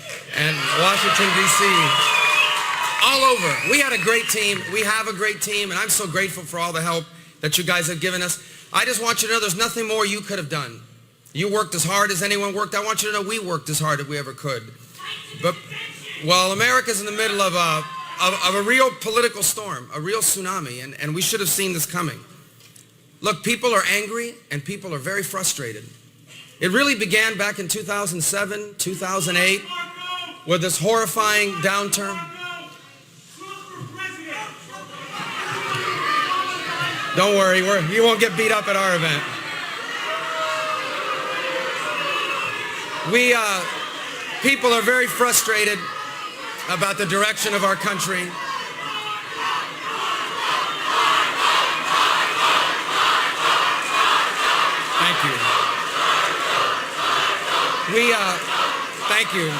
and Washington, D.C., all over. We had a great team. We have a great team, and I'm so grateful for all the help that you guys have given us. I just want you to know there's nothing more you could have done. You worked as hard as anyone worked. I want you to know we worked as hard as we ever could. But, well, America's in the middle of a real political storm, a real tsunami, and we should have seen this coming. Look, people are angry, and people are very frustrated. It really began back in 2007, 2008, with this horrifying downturn. Don't worry, you won't get beat up at our event. People are very frustrated about the direction of our country. Thank you. Thank you.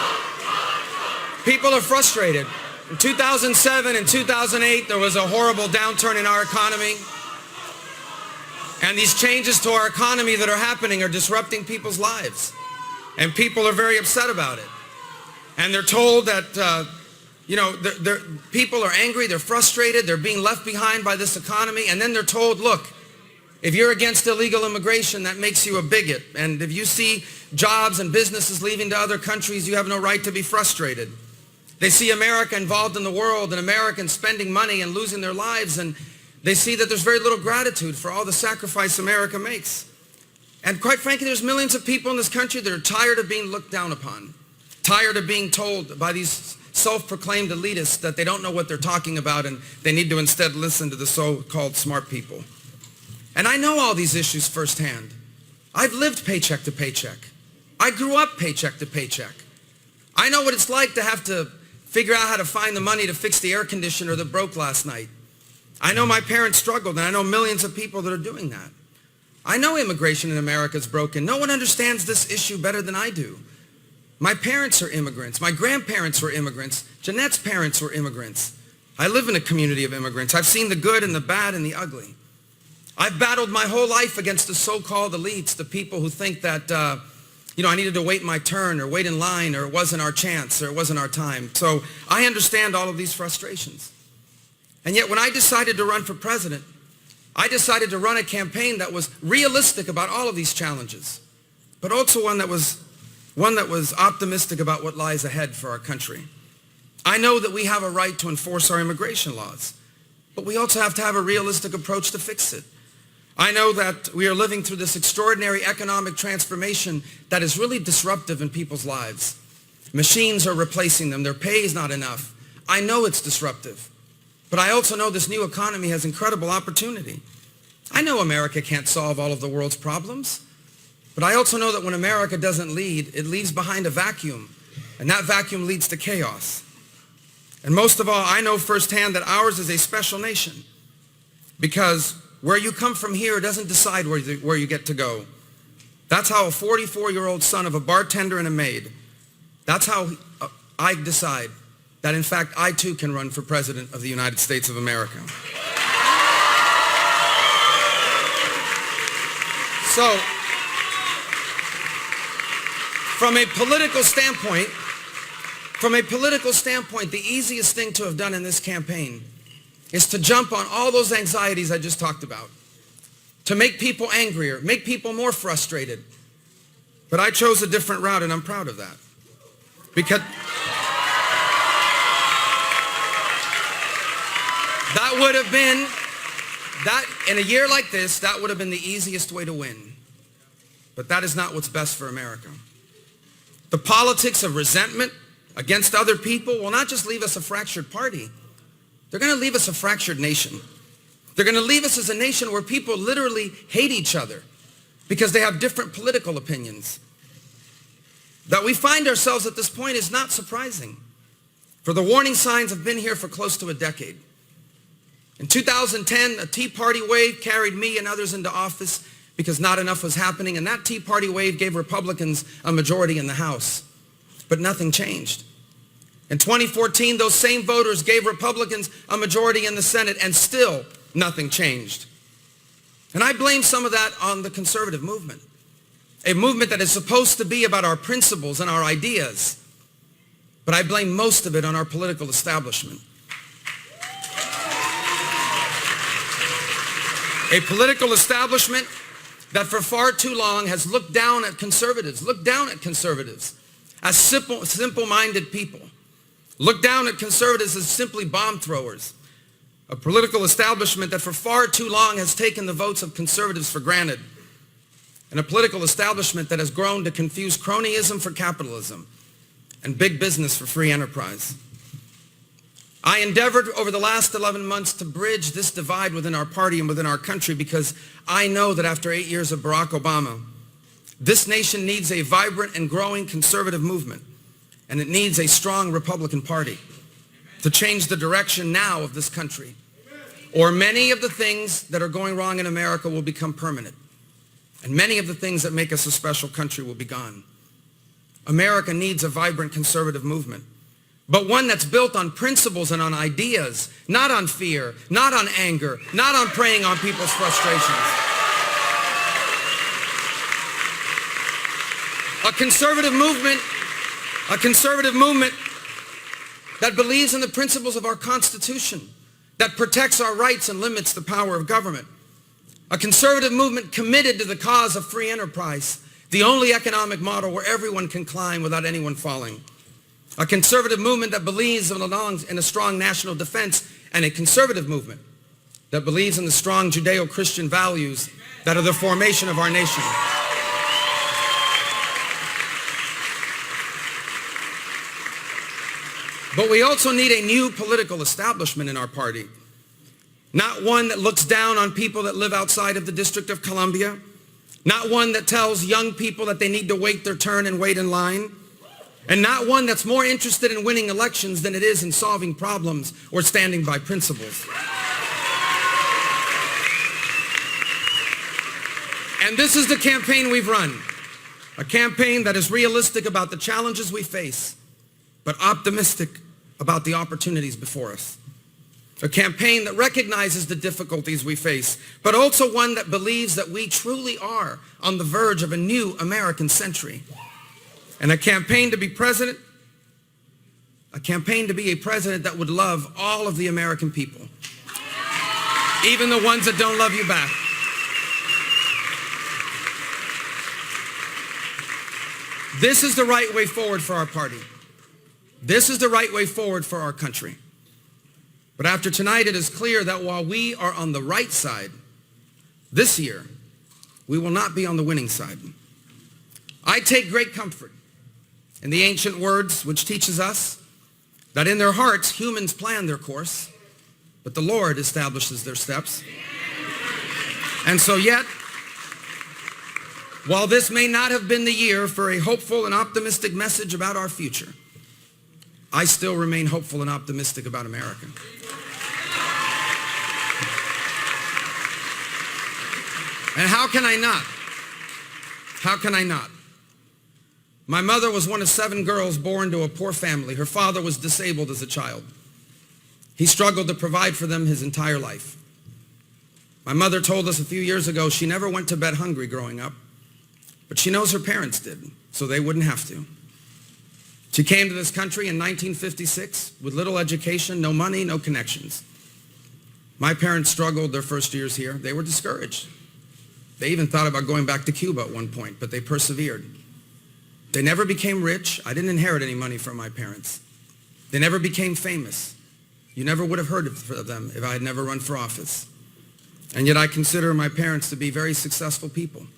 People are frustrated. In 2007 and 2008, there was a horrible downturn in our economy. And these changes to our economy that are happening are disrupting people's lives. And people are very upset about it. And they're told that, people are angry, they're frustrated, they're being left behind by this economy. And then they're told, look, if you're against illegal immigration, that makes you a bigot. And if you see jobs and businesses leaving to other countries, you have no right to be frustrated. They see America involved in the world and Americans spending money and losing their lives, and they see that there's very little gratitude for all the sacrifice America makes. And quite frankly, there's millions of people in this country that are tired of being looked down upon, tired of being told by these self-proclaimed elitists that they don't know what they're talking about and they need to instead listen to the so-called smart people. And I know all these issues firsthand. I've lived paycheck to paycheck. I grew up paycheck to paycheck. I know what it's like to have to figure out how to find the money to fix the air conditioner that broke last night. I know my parents struggled, and I know millions of people that are doing that. I know immigration in America is broken. No one understands this issue better than I do. My parents are immigrants. My grandparents were immigrants. Jeanette's parents were immigrants. I live in a community of immigrants. I've seen the good and the bad and the ugly. I've battled my whole life against the so-called elites, the people who think that, I needed to wait my turn or wait in line or it wasn't our chance or it wasn't our time. So I understand all of these frustrations. And yet when I decided to run for president, I decided to run a campaign that was realistic about all of these challenges, but also one that was optimistic about what lies ahead for our country. I know that we have a right to enforce our immigration laws, but we also have to have a realistic approach to fix it. I know that we are living through this extraordinary economic transformation that is really disruptive in people's lives. Machines are replacing them. Their pay is not enough. I know it's disruptive. But I also know this new economy has incredible opportunity. I know America can't solve all of the world's problems. But I also know that when America doesn't lead, it leaves behind a vacuum. And that vacuum leads to chaos. And most of all, I know firsthand that ours is a special nation. Because where you come from here doesn't decide where you get to go. That's how a 44-year-old son of a bartender and a maid, that's how I decide that in fact I too can run for president of the United States of America. So, from a political standpoint, the easiest thing to have done in this campaign is to jump on all those anxieties I just talked about, to make people angrier, make people more frustrated. But I chose a different route, and I'm proud of that. Because that would have been, in a year like this, that would have been the easiest way to win. But that is not what's best for America. The politics of resentment against other people will not just leave us a fractured party. They're going to leave us a fractured nation. They're going to leave us as a nation where people literally hate each other because they have different political opinions. That we find ourselves at this point is not surprising, for the warning signs have been here for close to a decade. In 2010, a Tea Party wave carried me and others into office because not enough was happening, and that Tea Party wave gave Republicans a majority in the House. But nothing changed. In 2014, those same voters gave Republicans a majority in the Senate, and still nothing changed. And I blame some of that on the conservative movement, a movement that is supposed to be about our principles and our ideas. but I blame most of it on our political establishment. A political establishment that for far too long has looked down at conservatives as simple-minded people, looked down at conservatives as simply bomb throwers. A political establishment that for far too long has taken the votes of conservatives for granted. And a political establishment that has grown to confuse cronyism for capitalism and big business for free enterprise. I endeavored over the last 11 months to bridge this divide within our party and within our country because I know that after 8 years of Barack Obama, this nation needs a vibrant and growing conservative movement, and it needs a strong Republican Party to change the direction now of this country. Or many of the things that are going wrong in America will become permanent, and many of the things that make us a special country will be gone. America needs a vibrant conservative movement, but one that's built on principles and on ideas, not on fear, not on anger, not on preying on people's frustrations. A conservative movement that believes in the principles of our Constitution, that protects our rights and limits the power of government. A conservative movement committed to the cause of free enterprise, the only economic model where everyone can climb without anyone falling. A conservative movement that believes in a strong national defense, and a conservative movement that believes in the strong Judeo-Christian values that are the formation of our nation. But we also need a new political establishment in our party. Not one that looks down on people that live outside of the District of Columbia. Not one that tells young people that they need to wait their turn and wait in line. And not one that's more interested in winning elections than it is in solving problems or standing by principles. And this is the campaign we've run. A campaign that is realistic about the challenges we face, but optimistic about the opportunities before us. A campaign that recognizes the difficulties we face, but also one that believes that we truly are on the verge of a new American century. And a campaign to be president, a campaign to be a president that would love all of the American people, even the ones that don't love you back. This is the right way forward for our party. This is the right way forward for our country. But after tonight, it is clear that while we are on the right side, this year, we will not be on the winning side. I take great comfort in the ancient words which teaches us that in their hearts humans plan their course, but the Lord establishes their steps. And so yet, while this may not have been the year for a hopeful and optimistic message about our future, I still remain hopeful and optimistic about America. And how can I not? How can I not? My mother was one of 7 girls born to a poor family. Her father was disabled as a child. He struggled to provide for them his entire life. My mother told us a few years ago she never went to bed hungry growing up, but she knows her parents did, so they wouldn't have to. She came to this country in 1956 with little education, no money, no connections. My parents struggled their first years here. They were discouraged. They even thought about going back to Cuba at one point, but they persevered. They never became rich. I didn't inherit any money from my parents. They never became famous. You never would have heard of them if I had never run for office. And yet I consider my parents to be very successful people.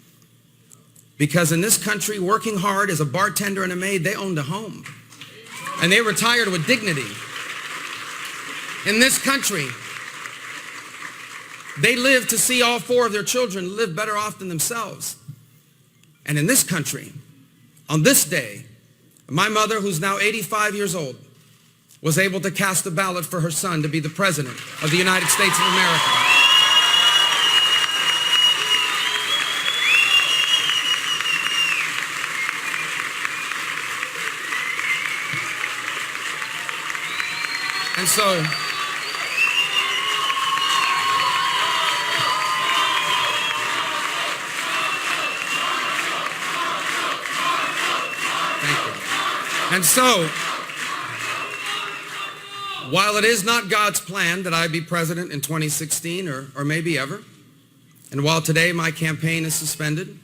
Because in this country, working hard as a bartender and a maid, they owned a home. And they retired with dignity. In this country, they lived to see all 4 of their children live better off than themselves. And in this country, on this day, my mother, who's now 85 years old, was able to cast a ballot for her son to be the President of the United States of America. And so, While it is not God's plan that I be president in 2016 or maybe ever, and while today my campaign is suspended,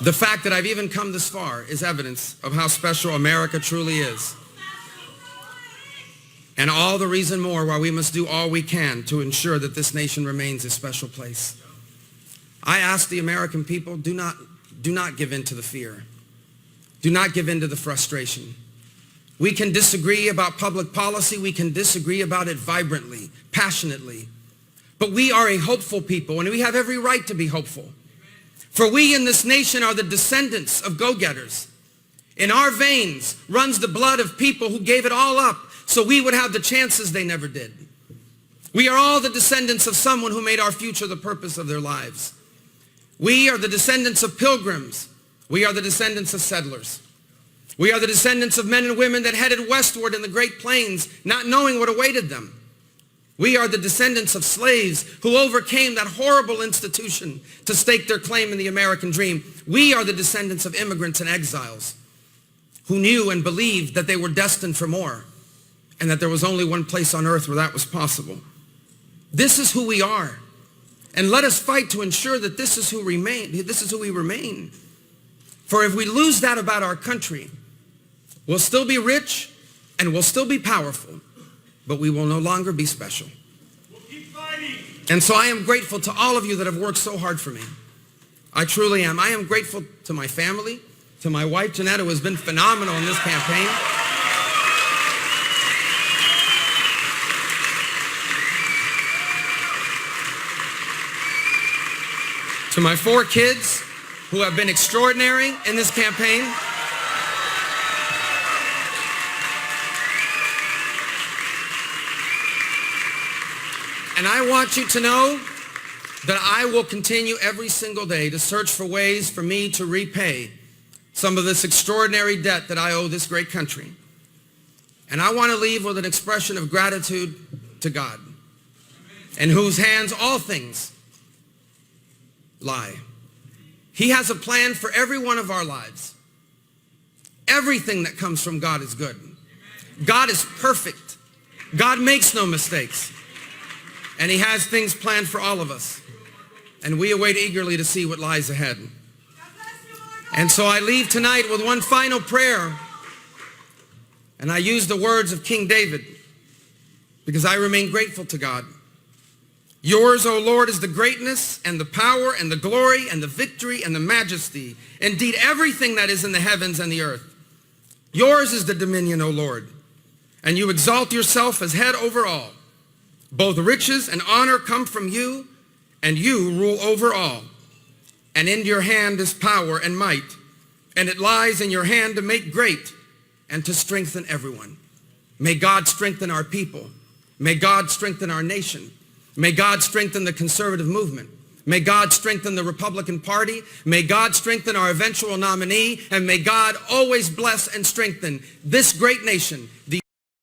the fact that I've even come this far is evidence of how special America truly is. And all the reason more why we must do all we can to ensure that this nation remains a special place. I ask the American people, do not give in to the fear. Do not give in to the frustration. We can disagree about public policy. We can disagree about it vibrantly, passionately. But we are a hopeful people, and we have every right to be hopeful. For we in this nation are the descendants of go-getters. In our veins runs the blood of people who gave it all up so we would have the chances they never did. We are all the descendants of someone who made our future the purpose of their lives. We are the descendants of pilgrims. We are the descendants of settlers. We are the descendants of men and women that headed westward in the Great Plains, not knowing what awaited them. We are the descendants of slaves who overcame that horrible institution to stake their claim in the American dream. We are the descendants of immigrants and exiles who knew and believed that they were destined for more and that there was only one place on earth where that was possible. This is who we are. And let us fight to ensure that this is who we remain. For if we lose that about our country, we'll still be rich and we'll still be powerful, but we will no longer be special. We'll keep fighting. And so I am grateful to all of you that have worked so hard for me. I truly am. I am grateful to my family, to my wife, Jeanette, who has been phenomenal in this campaign. To my 4 kids, who have been extraordinary in this campaign. And I want you to know that I will continue every single day to search for ways for me to repay some of this extraordinary debt that I owe this great country. And I want to leave with an expression of gratitude to God, in whose hands all things lie. He has a plan for every one of our lives. Everything that comes from God is good. God is perfect. God makes no mistakes. And he has things planned for all of us. And we await eagerly to see what lies ahead. And so I leave tonight with one final prayer. And I use the words of King David because I remain grateful to God. Yours, O Lord, is the greatness and the power and the glory and the victory and the majesty. Indeed, everything that is in the heavens and the earth. Yours is the dominion, O Lord. And you exalt yourself as head over all. Both riches and honor come from you, and you rule over all. And in your hand is power and might, and it lies in your hand to make great and to strengthen everyone. May God strengthen our people. May God strengthen our nation. May God strengthen the conservative movement. May God strengthen the Republican Party. May God strengthen our eventual nominee. And may God always bless and strengthen this great nation.